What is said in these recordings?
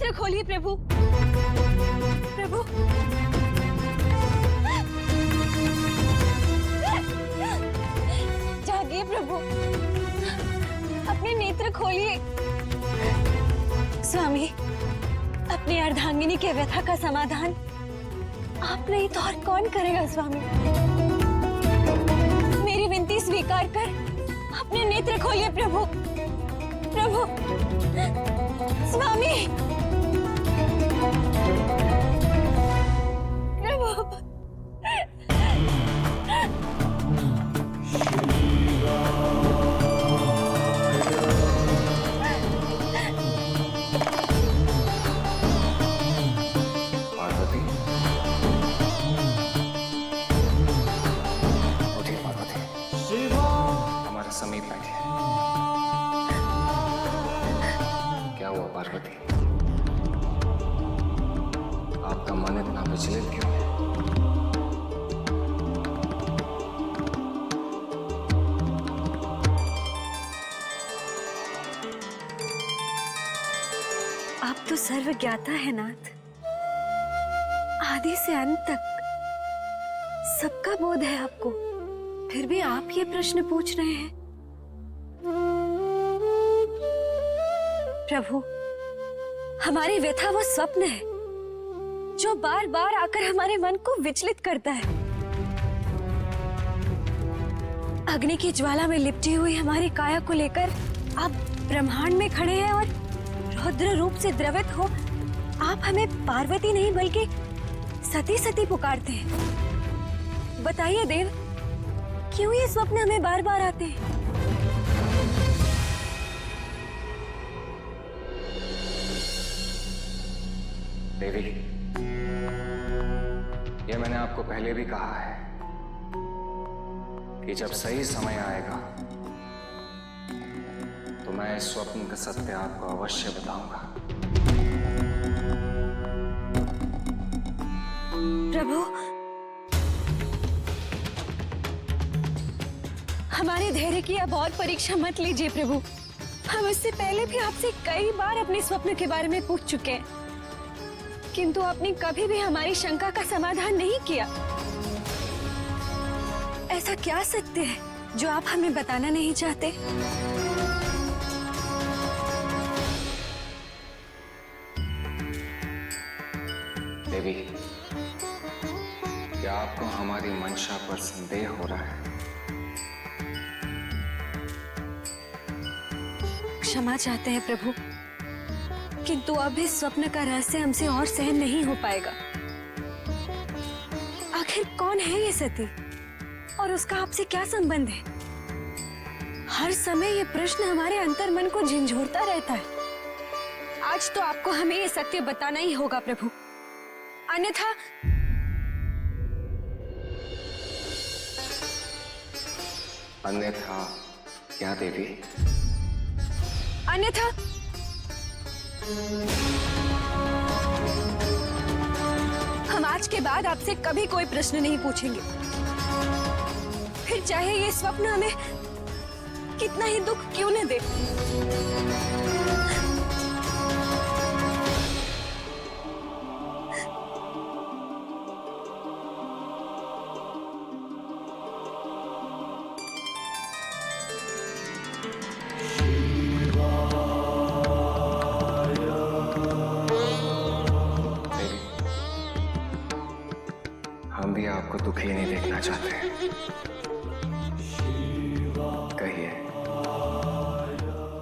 नेत्र खोलिए प्रभु। प्रभु जागिए प्रभु, अपने नेत्र खोलिए। स्वामी, अपनी अर्धांगिनी के व्यथा का समाधान आप नहीं तो और कौन करेगा स्वामी। मेरी विनती स्वीकार कर अपने नेत्र खोलिए प्रभु। प्रभु स्वामी, प्रभु पार्वती, उठिए पार्वती, हमारे समीप बैठिए। क्या हुआ पार्वती, आपका मन इतना विचलित क्यों है? आप तो सर्व ज्ञाता है नाथ, आदि से अंत तक सबका बोध है आपको, फिर भी आप ये प्रश्न पूछ रहे हैं। प्रभु, हमारी व्यथा वो स्वप्न है जो बार बार आकर हमारे मन को विचलित करता है। अग्नि की ज्वाला में लिपटी हुई हमारी काया को लेकर आप ब्रह्मांड में खड़े हैं और रौद्र रूप से द्रवित हो आप हमें पार्वती नहीं बल्कि सती सती पुकारते हैं। बताइए देव, क्यों ये स्वप्न हमें बार बार आते हैं? देवी, ये मैंने आपको पहले भी कहा है कि जब सही समय आएगा तो मैं इस स्वप्न का सत्य आपको अवश्य बताऊंगा। प्रभु, हमारे धैर्य की अब और परीक्षा मत लीजिए प्रभु। हम इससे पहले भी आपसे कई बार अपने स्वप्न के बारे में पूछ चुके हैं, किंतु आपने कभी भी हमारी शंका का समाधान नहीं किया। ऐसा क्या सत्य है जो आप हमें बताना नहीं चाहते? देवी, क्या आपको हमारी मंशा पर संदेह हो रहा है? क्षमा चाहते हैं प्रभु, किंतु अब इस स्वप्न का रहस्य हमसे और सहन नहीं हो पाएगा। आखिर कौन है ये सती और उसका आपसे क्या संबंध है? हर समय ये प्रश्न हमारे अंतर्मन को झंझोरता रहता है। आज तो आपको हमें ये सत्य बताना ही होगा प्रभु, अन्यथा अन्यथा क्या देवी? अन्यथा हम आज के बाद आपसे कभी कोई प्रश्न नहीं पूछेंगे, फिर चाहे ये स्वप्न हमें कितना ही दुख क्यों न दे। हम भी आपको दुखी नहीं देखना चाहते। कहिए,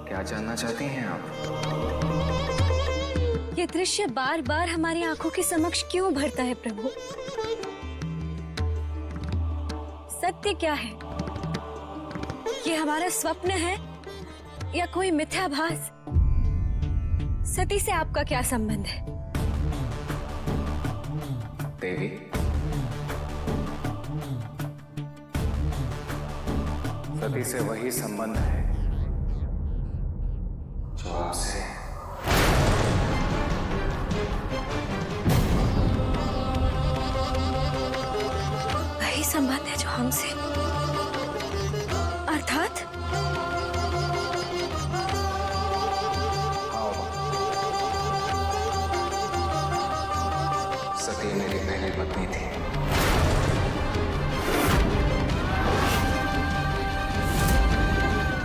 क्या जानना चाहती हैं आप? ये दृश्य बार बार हमारी आंखों के समक्ष क्यों भरता है प्रभु? सत्य क्या है? ये हमारा स्वप्न है या कोई मिथ्याभास? सती से आपका क्या संबंध है? देवी, सती से वही संबंध है जो आपसे। वही संबंध है जो हमसे, अर्थात हाँ, पहली पत्नी थी।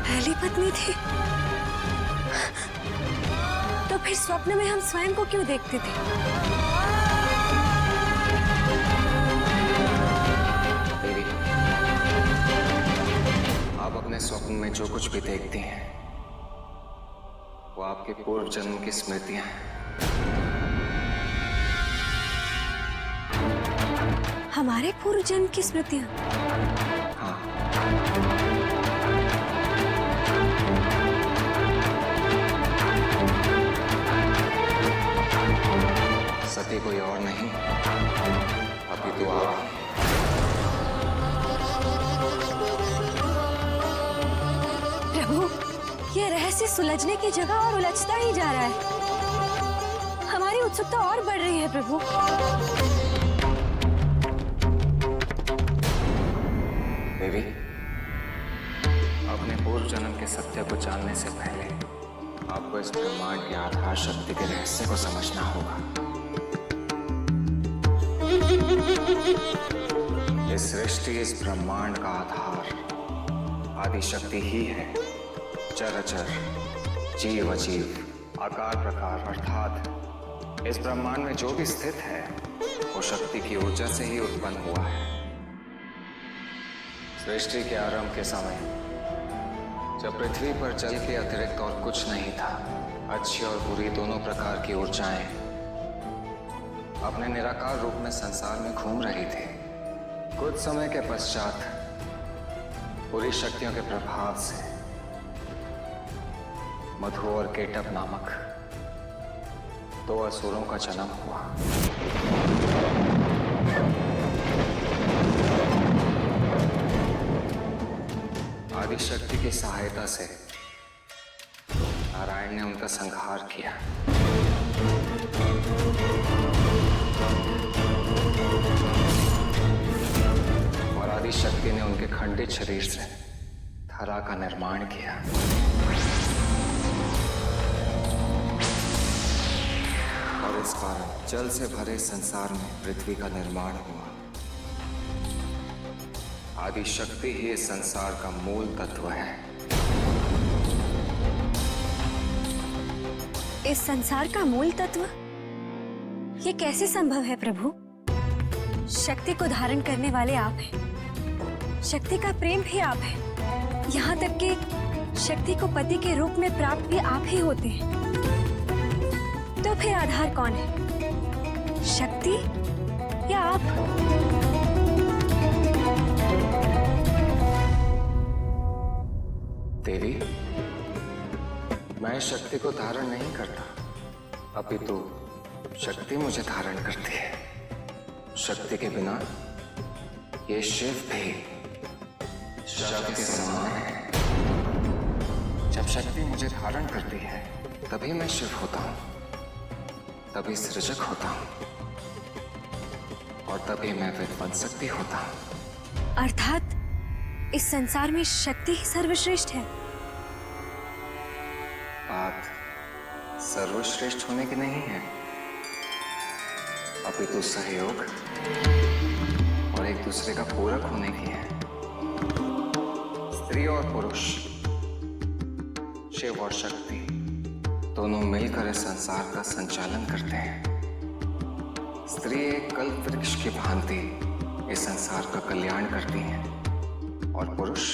पहली पत्नी थी? तो फिर स्वप्न में हम स्वयं को क्यों देखते थे? देवी, आप अपने स्वप्न में जो कुछ भी देखती हैं वो आपके पूर्व जन्म की स्मृतियां हैं। हमारे पूर्व जन्म की स्मृतियां? हाँ, सती कोई और नहीं, अभी तो आप। प्रभु, ये रहस्य सुलझने की जगह और उलझता ही जा रहा है। हमारी उत्सुकता और बढ़ रही है प्रभु। देवी, अपने पूर्व जन्म के सत्य को जानने से पहले आपको इस ब्रह्मांड की आधार शक्ति के रहस्य को समझना होगा। इस सृष्टि, इस ब्रह्मांड का आधार आदि शक्ति ही है। चराचर, जीव अजीव, आकार प्रकार अर्थात इस ब्रह्मांड में जो भी स्थित है वो शक्ति की ऊर्जा से ही उत्पन्न हुआ है। सृष्टि के आरंभ के समय जब पृथ्वी पर जल के अतिरिक्त और कुछ नहीं था, अच्छी और बुरी दोनों प्रकार की ऊर्जाएं अपने निराकार रूप में संसार में घूम रही थी। कुछ समय के पश्चात बुरी शक्तियों के प्रभाव से मधु और केटप नामक दो असुरों का जन्म हुआ। आदि शक्ति की सहायता से नारायण ने उनका संहार किया। और आदि शक्ति ने उनके खंडित शरीर से धरा का निर्माण किया। और इस कारण जल से भरे संसार में पृथ्वी का निर्माण हुआ। आदि शक्ति ही इस संसार का मूल तत्व है। इस संसार का मूल तत्व? ये कैसे संभव है प्रभु? शक्ति को धारण करने वाले आप हैं। शक्ति का प्रेम भी आप हैं। यहाँ तक कि शक्ति को पति के रूप में प्राप्त भी आप ही होते हैं। तो फिर आधार कौन है? शक्ति या आप? देवी, मैं शक्ति को धारण नहीं करता, अपितु शक्ति मुझे धारण करती है। शक्ति के बिना ये शिव भी शक्ति के समान है। जब शक्ति मुझे धारण करती है तभी मैं शिव होता हूँ, तभी सृजक होता हूँ और तभी मैं विध्वंसक शक्ति होता हूँ। अर्थात इस संसार में शक्ति ही सर्वश्रेष्ठ है। बात सर्वश्रेष्ठ होने की नहीं है, अपितु सहयोग और एक दूसरे का पूरक होने की है। स्त्री और पुरुष, शिव और शक्ति दोनों मिलकर इस संसार का संचालन करते हैं। स्त्री एक कल्प वृक्ष की भांति इस संसार का कल्याण करती है और पुरुष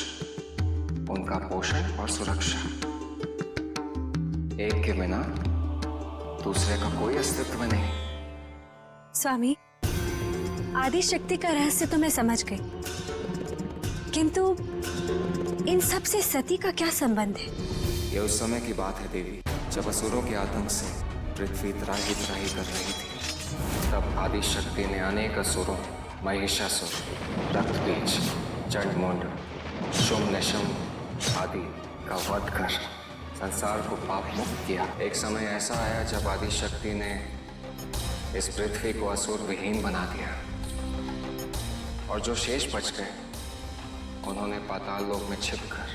उनका पोषण और सुरक्षा। एक के बिना दूसरे का कोई अस्तित्व नहीं। स्वामी, आदि शक्ति का रहस्य तो मैं समझ गई, किंतु इन सब से सती का क्या संबंध है? यह उस समय की बात है देवी, जब असुरों के आतंक से पृथ्वी त्राही त्राही कर रही थी। तब आदि शक्ति ने अनेक असुरों, महिषासुर, रक्तबीज, चंडमुंड, शुंभ निशुंभ आदि का वध कर संसार को पाप मुक्त किया। एक समय ऐसा आया जब आदि शक्ति ने इस पृथ्वी को असुर विहीन बना दिया और जो शेष बच गए उन्होंने पाताल लोक में छिपकर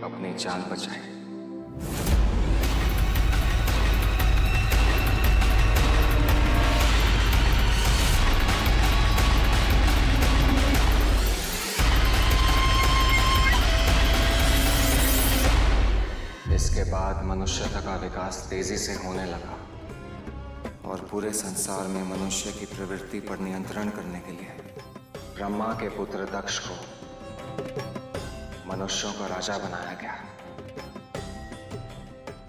अपनी जान बचाई। इसके बाद मनुष्यता का विकास तेजी से होने लगा और पूरे संसार में मनुष्य की प्रवृत्ति पर नियंत्रण करने के लिए ब्रह्मा के पुत्र दक्ष को मनुष्यों का राजा बनाया गया।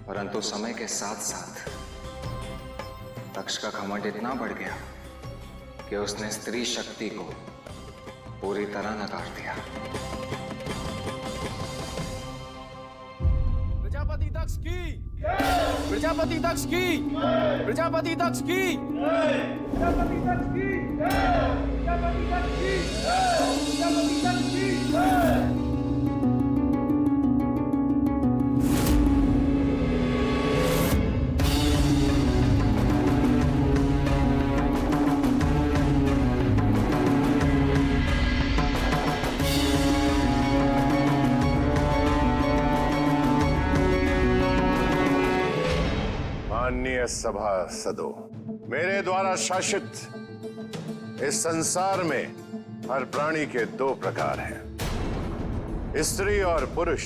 परंतु समय के साथ साथ दक्ष का घमंड इतना बढ़ गया कि उसने स्त्री शक्ति को पूरी तरह नकार दिया। प्रजापति दक्ष की, प्रजापति दक्ष की, प्रजापति दक्ष की, प्रजापति दक्ष की, प्रजापति दक्ष की, प्रजापति दक्ष की। माननीय सभासदों, मेरे द्वारा शासित इस संसार में हर प्राणी के दो प्रकार हैं, स्त्री और पुरुष।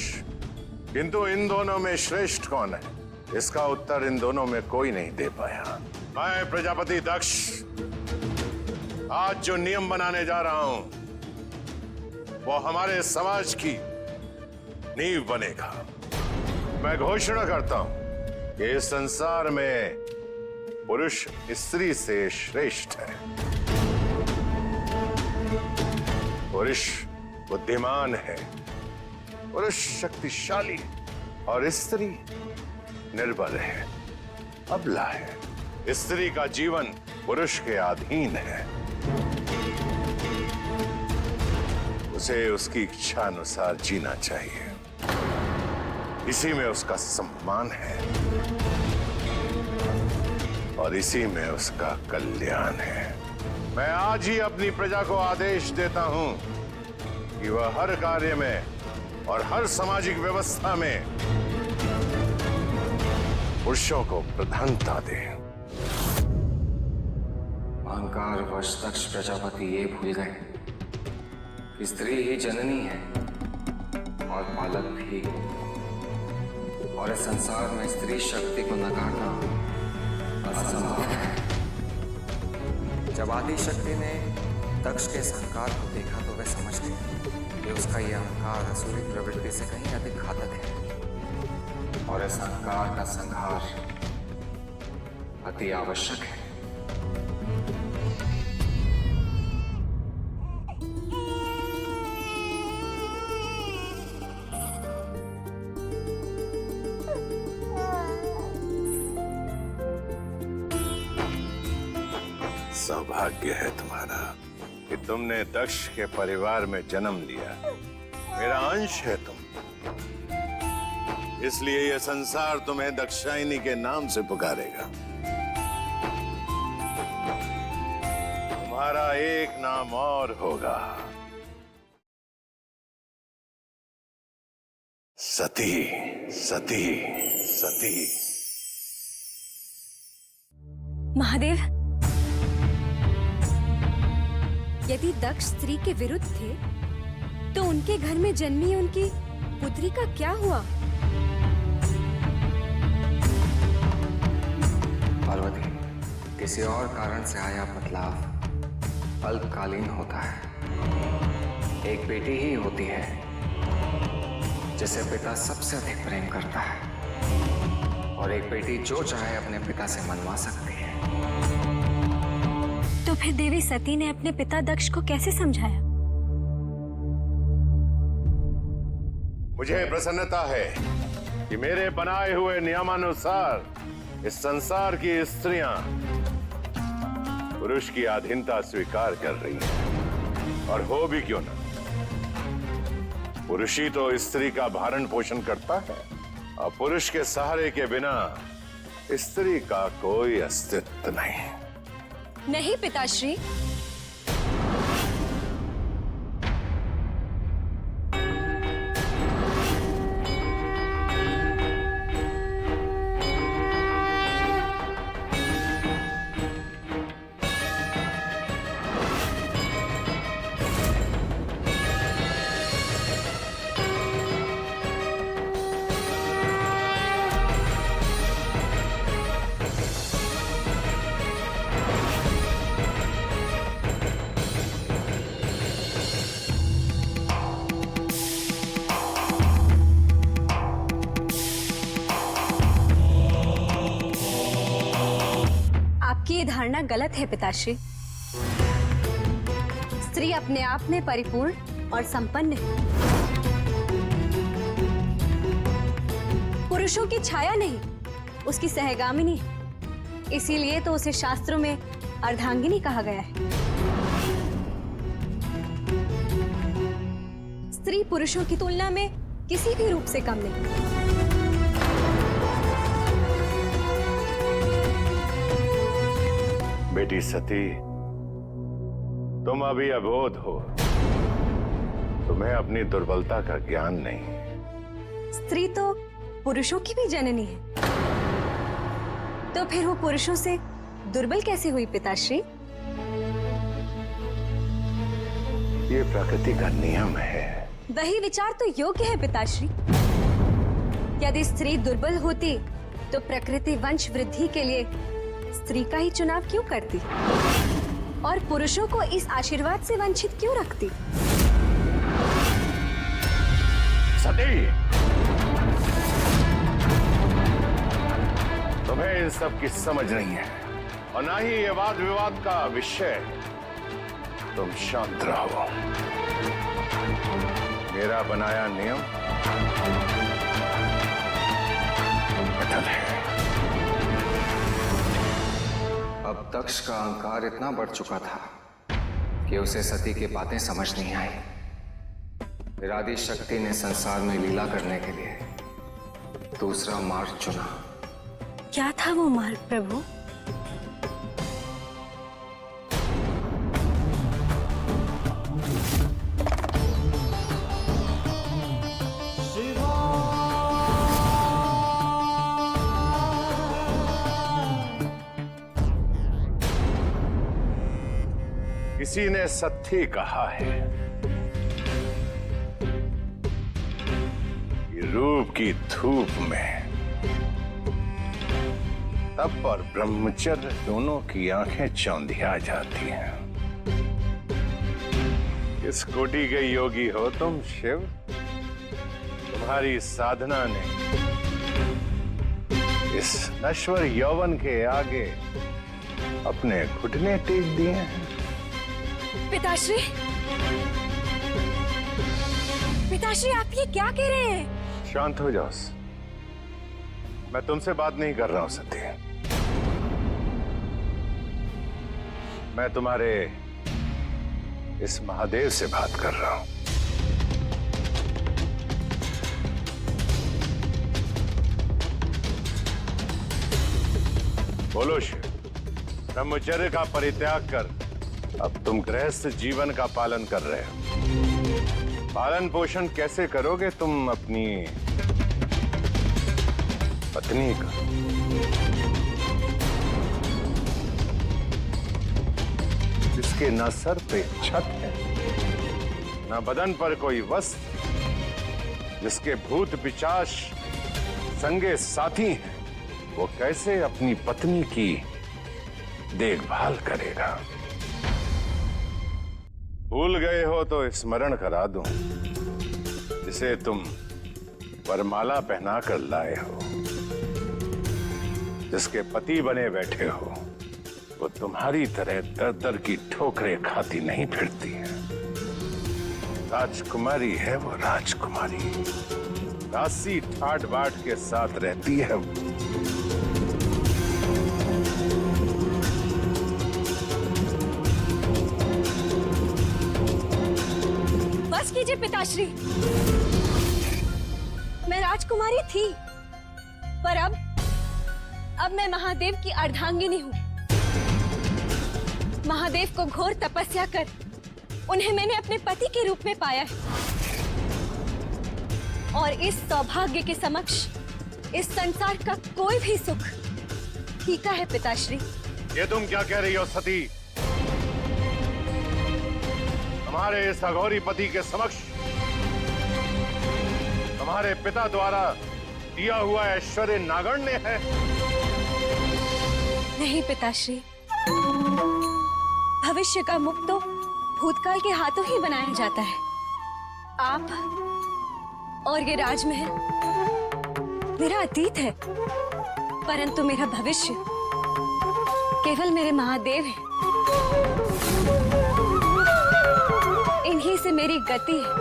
किंतु इन दोनों में श्रेष्ठ कौन है, इसका उत्तर इन दोनों में कोई नहीं दे पाया। मैं प्रजापति दक्ष आज जो नियम बनाने जा रहा हूं वो हमारे समाज की नींव बनेगा। मैं घोषणा करता हूं कि इस संसार में पुरुष स्त्री से श्रेष्ठ है। पुरुष बुद्धिमान है, पुरुष शक्तिशाली है और स्त्री निर्बल है, अबला है। स्त्री का जीवन पुरुष के अधीन है, उसे उसकी इच्छा अनुसार जीना चाहिए, इसी में उसका सम्मान है और इसी में उसका कल्याण है। मैं आज ही अपनी प्रजा को आदेश देता हूं कि वह हर कार्य में और हर सामाजिक व्यवस्था में पुरुषों को प्रधानता दे। अहंकार वश दक्ष प्रजापति ये भूल गए कि स्त्री ही जननी है और बालक भी, और इस संसार में स्त्री शक्ति को नकारना असंभव है। जब आदि शक्ति ने दक्ष के इस अहंकार को देखा तो वह समझ गई कि उसका यह अहंकार असुरी प्रवृत्ति से कहीं अधिक घातक है और इस अहंकार का संहार अति आवश्यक है। सौभाग्य है तुम्हारा कि तुमने दक्ष के परिवार में जन्म लिया। मेरा अंश है तुम, इसलिए यह संसार तुम्हें दक्षायनी के नाम से पुकारेगा। तुम्हारा एक नाम और होगा, सती, सती, सती। महादेव, यदि दक्ष स्त्री के विरुद्ध थे तो उनके घर में जन्मी उनकी पुत्री का क्या हुआ? पार्वती, किसी और कारण से आया बदलाव अल्पकालीन होता है। एक बेटी ही होती है जिसे पिता सबसे अधिक प्रेम करता है और एक बेटी जो चाहे अपने पिता से मनवा सकती है। तो फिर देवी सती ने अपने पिता दक्ष को कैसे समझाया? मुझे प्रसन्नता है कि मेरे बनाए हुए नियमानुसार इस संसार की स्त्रियां पुरुष की अधीनता स्वीकार कर रही हैं। और हो भी क्यों ना, पुरुष ही तो स्त्री का भरण पोषण करता है और पुरुष के सहारे के बिना स्त्री का कोई अस्तित्व नहीं। नहीं पिताश्री, ये धारणा गलत है पिताश्री। स्त्री अपने आप में परिपूर्ण और संपन्न है, पुरुषों की छाया नहीं, उसकी सहगामिनी है। इसीलिए तो उसे शास्त्रों में अर्धांगिनी कहा गया है। स्त्री पुरुषों की तुलना में किसी भी रूप से कम नहीं। बेटी सती, तुम अभी अबोध हो, तुम्हें अपनी दुर्बलता का ज्ञान नहीं। स्त्री तो पुरुषों की भी जननी है, तो फिर वो पुरुषों से दुर्बल कैसे हुई पिताश्री? ये प्रकृति का नियम है। वही विचार तो योग्य है पिताश्री। यदि स्त्री दुर्बल होती तो प्रकृति वंश वृद्धि के लिए स्त्री का ही चुनाव क्यों करती और पुरुषों को इस आशीर्वाद से वंचित क्यों रखती? सती, तुम्हें इन सब की समझ नहीं है और ना ही ये वाद विवाद का विषय। तुम शांत रहो। मेरा बनाया नियम अटल है। अब दक्ष का अहंकार इतना बढ़ चुका था कि उसे सती की बातें समझ नहीं आई। फिर आदि शक्ति ने संसार में लीला करने के लिए दूसरा मार्ग चुना। क्या था वो मार्ग प्रभु? किसी ने सत्य कहा है कि रूप की धूप में तप और ब्रह्मचर्य दोनों की आंखें चौंधिया जाती हैं। किस कोटि के योगी हो तुम शिव? तुम्हारी साधना ने इस नश्वर यौवन के आगे अपने घुटने टेक दिए हैं। पिताश्री, पिताश्री आप ये क्या कह रहे हैं? शांत हो जाओ। मैं तुमसे बात नहीं कर रहा हूं सती। मैं तुम्हारे इस महादेव से बात कर रहा हूं। बोलो शिव, ब्रह्मचर्य का परित्याग कर अब तुम गृहस्थ जीवन का पालन कर रहे हो। पालन पोषण कैसे करोगे तुम अपनी पत्नी का? जिसके न सर पे छत है, न बदन पर कोई वस्त्र, जिसके भूत पिशाच संगे साथी हैं, वो कैसे अपनी पत्नी की देखभाल करेगा? भूल गए हो तो स्मरण करा दूं। जिसे तुम वरमाला पहना कर लाए हो, जिसके पति बने बैठे हो, वो तुम्हारी तरह दर दर की ठोकरें खाती नहीं फिरती है। राजकुमारी है वो, राजकुमारी। दासी ठाट बाट के साथ रहती है वो। बस कीजिए पिताश्री। मैं राजकुमारी थी, पर अब मैं महादेव की अर्धांगिनी हूँ। महादेव को घोर तपस्या कर उन्हें मैंने अपने पति के रूप में पाया है, और इस सौभाग्य के समक्ष इस संसार का कोई भी सुख फीका है पिताश्री। ये तुम क्या कह रही हो सती? तुम्हारे इस अघोरी पति के समक्ष तुम्हारे पिता द्वारा दिया हुआ ऐश्वर्य नागण्य है। नहीं पिताश्री, भविष्य का मुख तो भूतकाल के हाथों ही बनाया जाता है। आप और ये राजमहल मेरा अतीत है, परंतु मेरा भविष्य केवल मेरे महादेव हैं। इन्हीं से मेरी गति है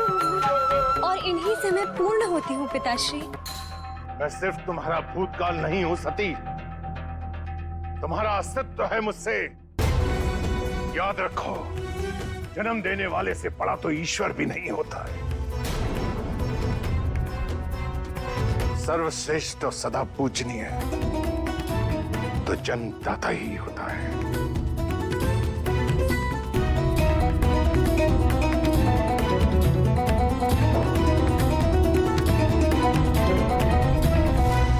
और इन्हीं से मैं पूर्ण होती हूँ पिताश्री। मैं सिर्फ तुम्हारा भूतकाल नहीं हूं सती, तुम्हारा अस्तित्व है मुझसे। याद रखो, जन्म देने वाले से बड़ा तो ईश्वर भी नहीं होता है। सर्वश्रेष्ठ और सदा पूजनीय तो जन्मदाता ही होता है।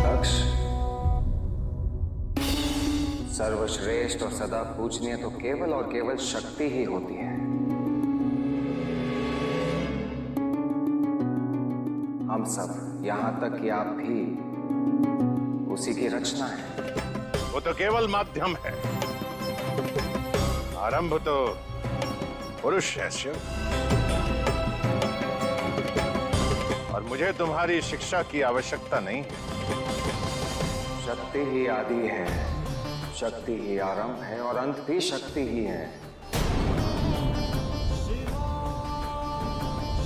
दक्ष, सर्वश्रेष्ठ और सदा पूजनीय तो केवल और केवल शक्ति ही होती है। हम सब, यहां तक कि आप भी उसी की रचना है। वो तो केवल माध्यम है, आरंभ तो पुरुष है शिव। और मुझे तुम्हारी शिक्षा की आवश्यकता नहीं है। शक्ति ही आदि है, शक्ति ही आरंभ है और अंत भी शक्ति ही है।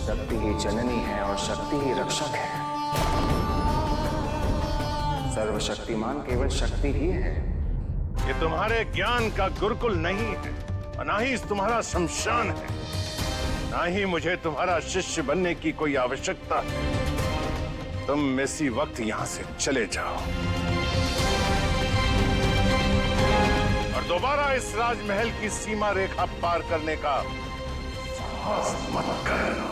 शक्ति ही जननी है और शक्ति ही रक्षक है। सर्वशक्तिमान केवल शक्ति ही है। ये तुम्हारे ज्ञान का गुरुकुल नहीं है और ना ही तुम्हारा शमशान है। ना ही मुझे तुम्हारा शिष्य बनने की कोई आवश्यकता है। तुम इसी वक्त यहां से चले जाओ और दोबारा इस राजमहल की सीमा रेखा पार करने का साहस मत करना।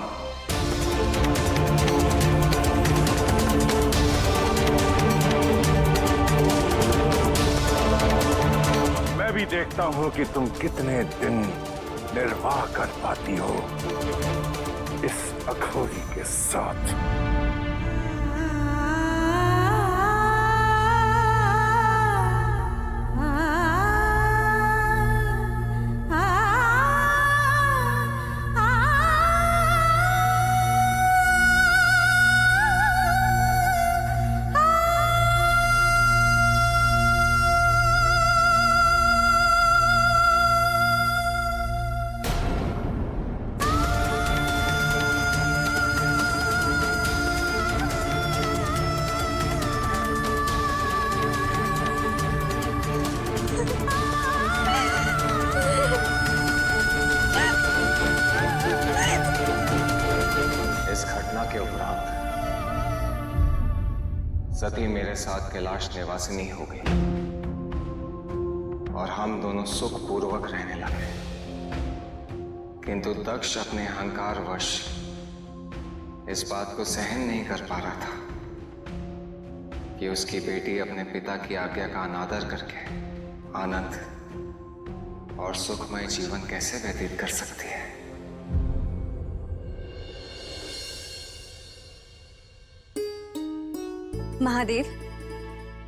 मैं भी देखता हूं कि तुम कितने दिन निर्वाह कर पाती हो इस अघोरी के साथ। सती मेरे साथ कैलाश निवासिनी हो गई और हम दोनों सुखपूर्वक रहने लगे। किंतु दक्ष अपने अहंकारवश इस बात को सहन नहीं कर पा रहा था कि उसकी बेटी अपने पिता की आज्ञा का अनादर करके आनंद और सुखमय जीवन कैसे व्यतीत कर सकती है। महादेव,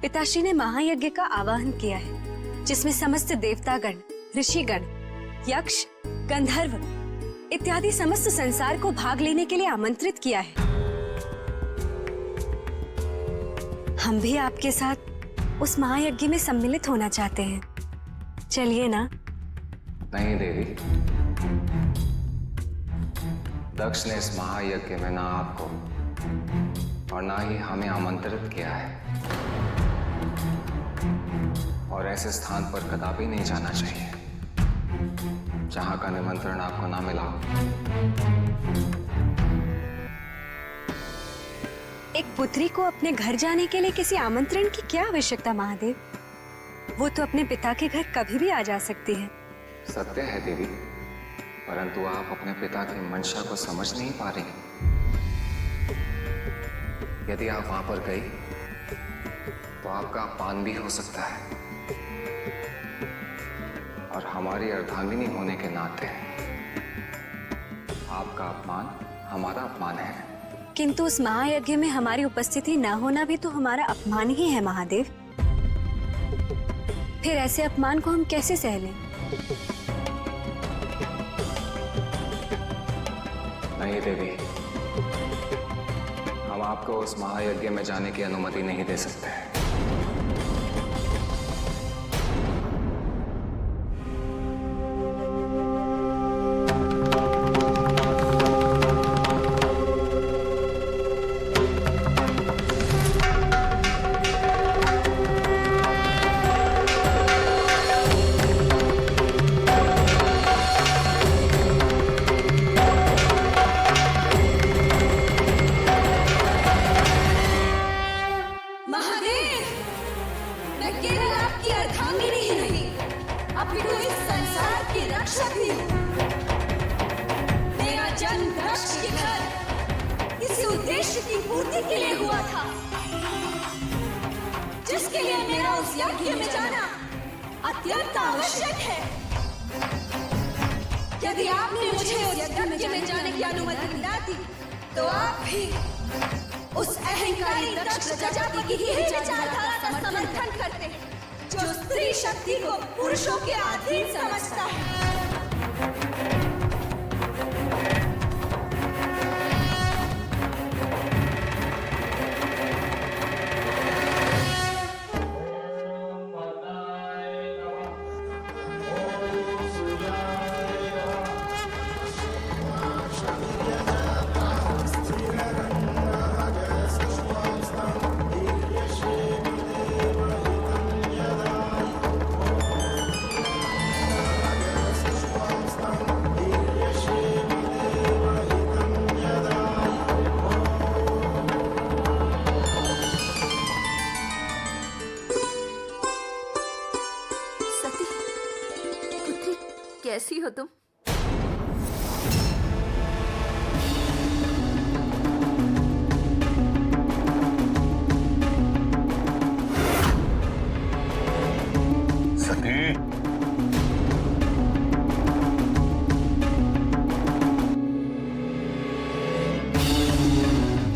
पिताश्री ने महायज्ञ का आवाहन किया है, जिसमें समस्त देवतागण, ऋषिगण, यक्ष, गंधर्व इत्यादि समस्त संसार को भाग लेने के लिए आमंत्रित किया है। हम भी आपके साथ उस महायज्ञ में सम्मिलित होना चाहते हैं। चलिए ना। नहीं देवी, दक्ष ने इस महायज्ञ में ना आपको और ना ही हमें आमंत्रित किया है और ऐसे स्थान पर कदापि नहीं जाना चाहिए जहां का निमंत्रण आपको ना मिला हो। एक पुत्री को अपने घर जाने के लिए किसी आमंत्रण की क्या आवश्यकता महादेव? वो तो अपने पिता के घर कभी भी आ जा सकती है। सत्य है देवी, परंतु आप अपने पिता की मंशा को समझ नहीं पा रही। यदि आप वहां पर गई तो आपका अपमान भी हो सकता है और हमारी अर्धांगिनी होने के नाते आपका अपमान हमारा अपमान है। किंतु उस महायज्ञ में हमारी उपस्थिति न होना भी तो हमारा अपमान ही है महादेव। फिर ऐसे अपमान को हम कैसे सह लें? नहीं देवी, हम आपको उस महायज्ञ में जाने की अनुमति नहीं दे सकते। केवल आपकी अर्धांगिनी ही नहीं, अपितु इस संसार की रक्षक भी हूँ। मेरा जन्म दक्ष के घर इसी उद्देश्य की पूर्ति के लिए हुआ था, जिसके लिए मेरा उस यज्ञ में जाना अत्यंत आवश्यक है। यदि आपने मुझे उस यज्ञ में जाने की अनुमति ना दी, तो आप भी उस अहंकारी दक्ष प्रजापति की ही विचारधारा का समर्थन करते हैं, जो स्त्री शक्ति को पुरुषों के अधीन समझता है। कैसी हो तुम? सती,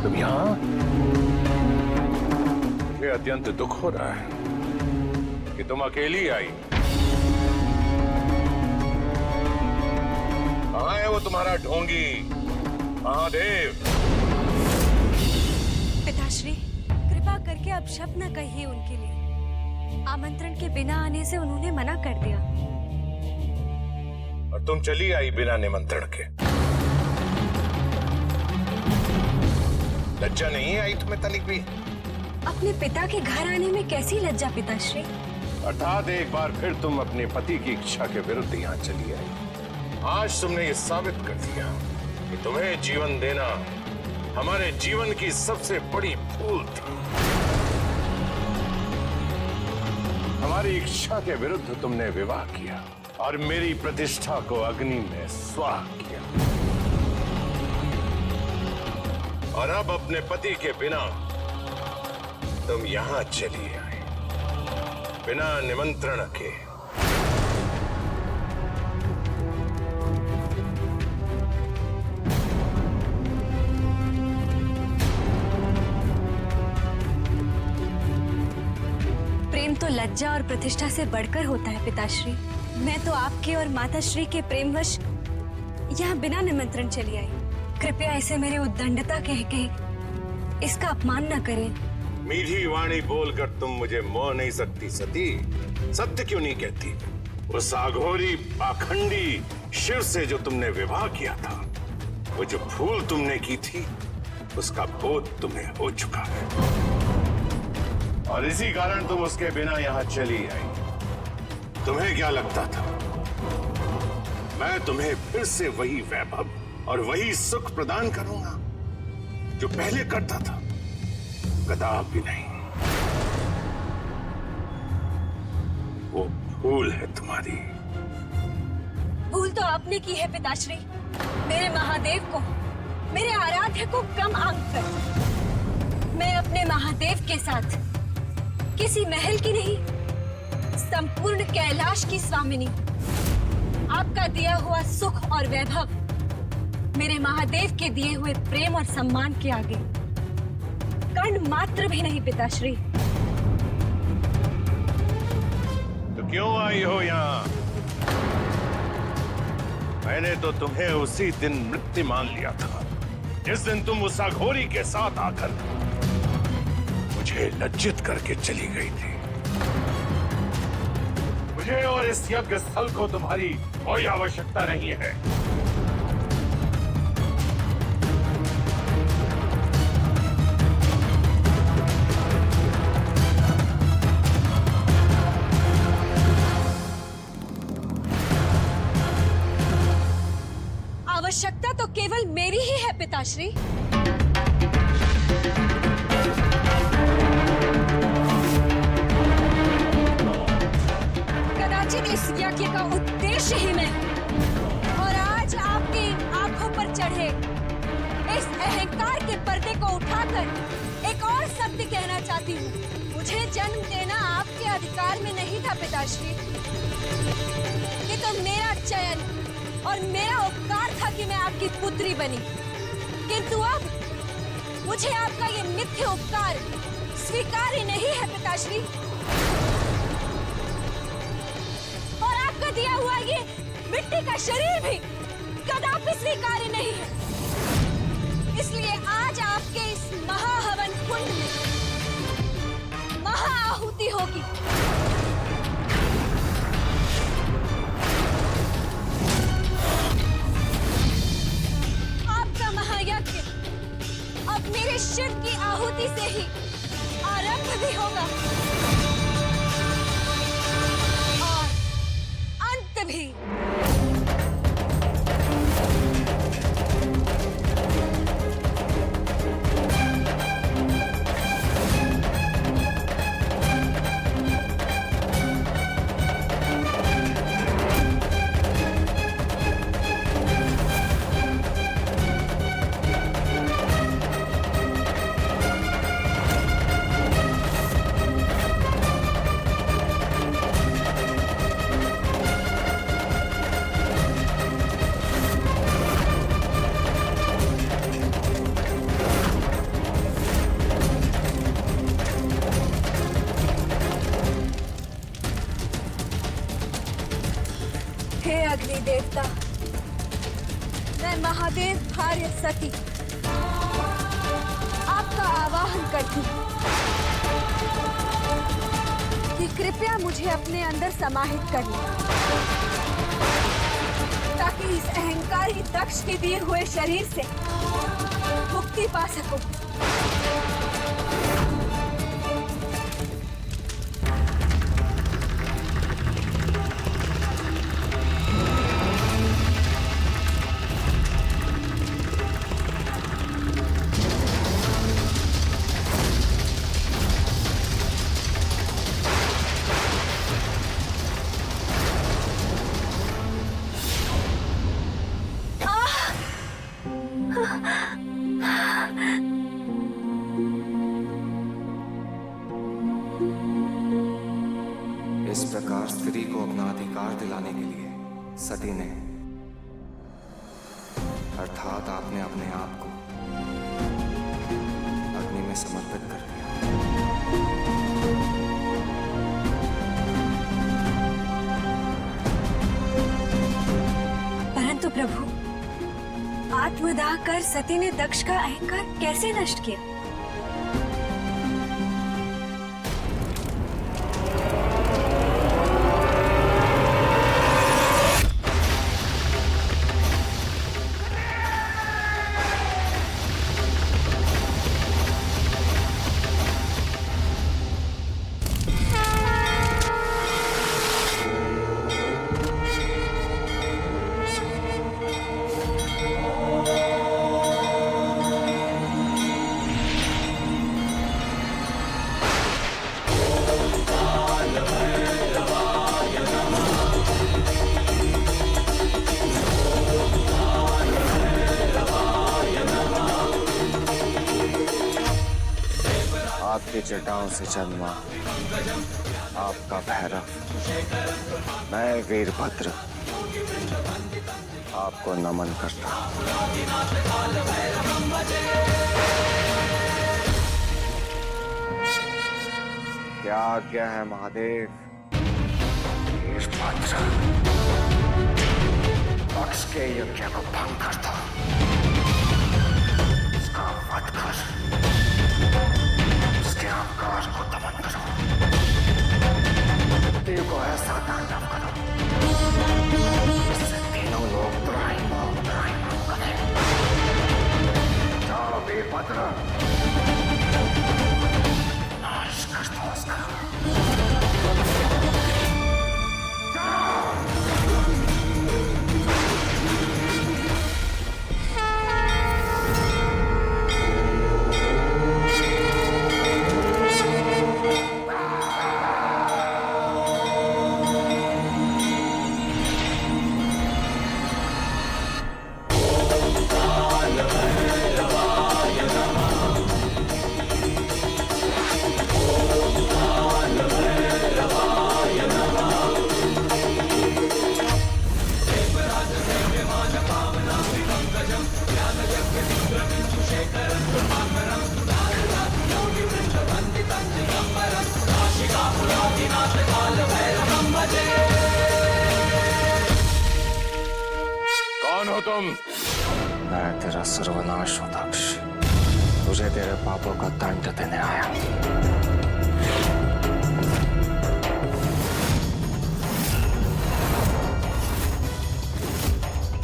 तुम यहाँ? मुझे अत्यंत दुख हो रहा है कि तुम अकेली आई। कहाँ है वो तुम्हारा ढोंगी महादेव? पिताश्री, कृपा करके अब शब्द न कहिए उनके लिए। आमंत्रण के बिना आने से उन्होंने मना कर दिया। और तुम चली आई बिना निमंत्रण के। लज्जा नहीं आई तुम्हें तनिक भी? अपने पिता के घर आने में कैसी लज्जा पिताश्री? अर्थात एक बार फिर तुम अपने पति की इच्छा के विरुद्ध यहाँ चली आई। आज तुमने ये साबित कर दिया कि तुम्हें जीवन देना हमारे जीवन की सबसे बड़ी भूल थी। हमारी इच्छा के विरुद्ध तुमने विवाह किया और मेरी प्रतिष्ठा को अग्नि में स्वाह किया। और अब अपने पति के बिना तुम यहां चली आई, बिना निमंत्रण के। प्रेम तो लज्जा और प्रतिष्ठा से बढ़कर होता है पिताश्री। मैं तो आपके और माताश्री के प्रेमवश यहाँ बिना निमंत्रण चली आई। कृपया इसे मेरी उद्दंडता कह के इसका अपमान न करें। मीठी वाणी बोलकर तुम मुझे मोह नहीं सकती सती। सत्य क्यों नहीं कहती? उस अघोरी पाखंडी शिव से जो तुमने विवाह किया था, वो जो भूल तुमने की थी, उसका बोध तुम्हें हो चुका है और इसी कारण तुम उसके बिना यहाँ चली आई। तुम्हें क्या लगता था मैं तुम्हें फिर से वही वैभव और वही सुख प्रदान करूंगा जो पहले करता था? कदापि नहीं। वो भूल है तुम्हारी। भूल तो आपने की है पिताश्री। मेरे महादेव को, मेरे आराध्य को कम आंक कर मैं अपने महादेव के साथ किसी महल की नहीं, संपूर्ण कैलाश की स्वामिनी। आपका दिया हुआ सुख और वैभव मेरे महादेव के दिए हुए प्रेम और सम्मान के आगे कण मात्र भी नहीं पिताश्री। तो क्यों आई हो यहाँ? मैंने तो तुम्हें उसी दिन मृत्यु मान लिया था जिस दिन तुम उस अघोरी के साथ आकर मुझे लज्जित करके चली गई थी। मुझे और इस यज्ञ स्थल को तुम्हारी कोई आवश्यकता नहीं है। आवश्यकता तो केवल मेरी ही है पिताश्री। का उद्देश्य ही मैं और आज आपकी आंखों पर चढ़े इस अहंकार के पर्दे को उठाकर एक और सत्य कहना चाहती हूँ। मुझे जन्म देना आपके अधिकार में नहीं था पिताश्री। ये तो मेरा चयन और मेरा उपकार था कि मैं आपकी पुत्री बनी, किंतु अब मुझे आपका ये मिथ्य उपकार स्वीकार्य नहीं है पिताश्री। और आपका दिया हुआ ये मिट्टी का शरीर भी कदापि स्वीकार्य नहीं है। इसलिए आज आपके इस महाहवन कुंड में महाआहुति होगी। आपका महायज्ञ अब मेरे शिव की आहुति से ही आरंभ भी होगा और अंत भी। हे अग्नि देवता, मैं महादेव भार्य सती आपका आवाहन करती हूँ कि कृपया मुझे अपने अंदर समाहित कर लें, ताकि इस अहंकारी दक्ष के दिए हुए शरीर से मुक्ति पा सकूं। इस प्रकार स्त्री को अपना अधिकार दिलाने के लिए सती ने अर्थात आपने अपने आप को अग्नि में समर्पित कर दिया। परंतु प्रभु, आत्मदाह कर सती ने दक्ष का अहंकार कैसे नष्ट किया? आपकी जटाओं से जन्मा आपका भैरव, मैं वीरभद्र आपको नमन करता हूं। क्या आज्ञा है महादेव? वीरभद्र दक्ष के यज्ञ को भंग करता, उसका वध कर उसके अहंकार को दमन करो, देव को ऐसा तांडव करो इससे तीनों लोग त्राहिमाम करें। जाओ वीरभद्र, नाश कर दो उसका। कौन हो तुम? मैं तेरा सर्वनाश हूं दक्ष। तुझे तेरे पापों का दंड देने आया।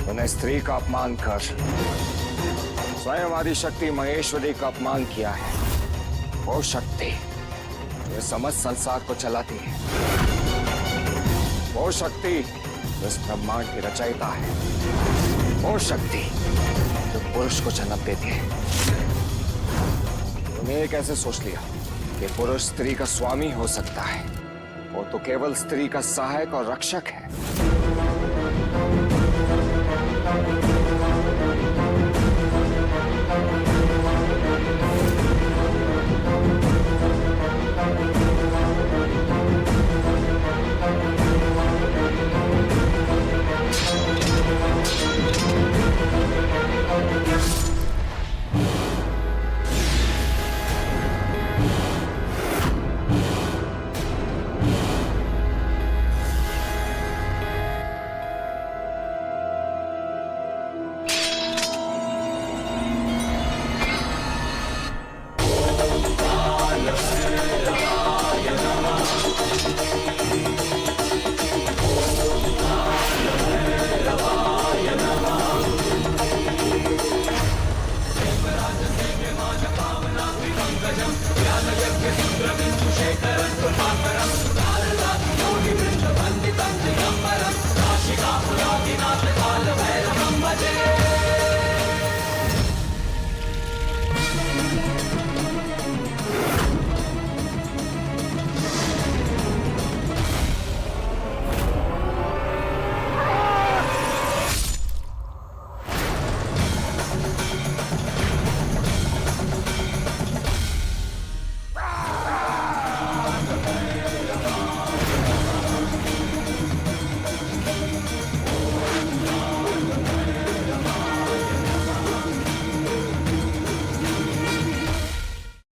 तूने स्त्री का अपमान कर स्वयं आदि शक्ति महेश्वरी का अपमान किया है। वो शक्ति जो समस्त संसार को चलाती है, वो शक्ति जो इस ब्रह्मांड की रचयिता है, वो शक्ति जो पुरुष को जन्म देती है। तूने ये कैसे सोच लिया कि पुरुष स्त्री का स्वामी हो सकता है? वो तो केवल स्त्री का सहायक और रक्षक है।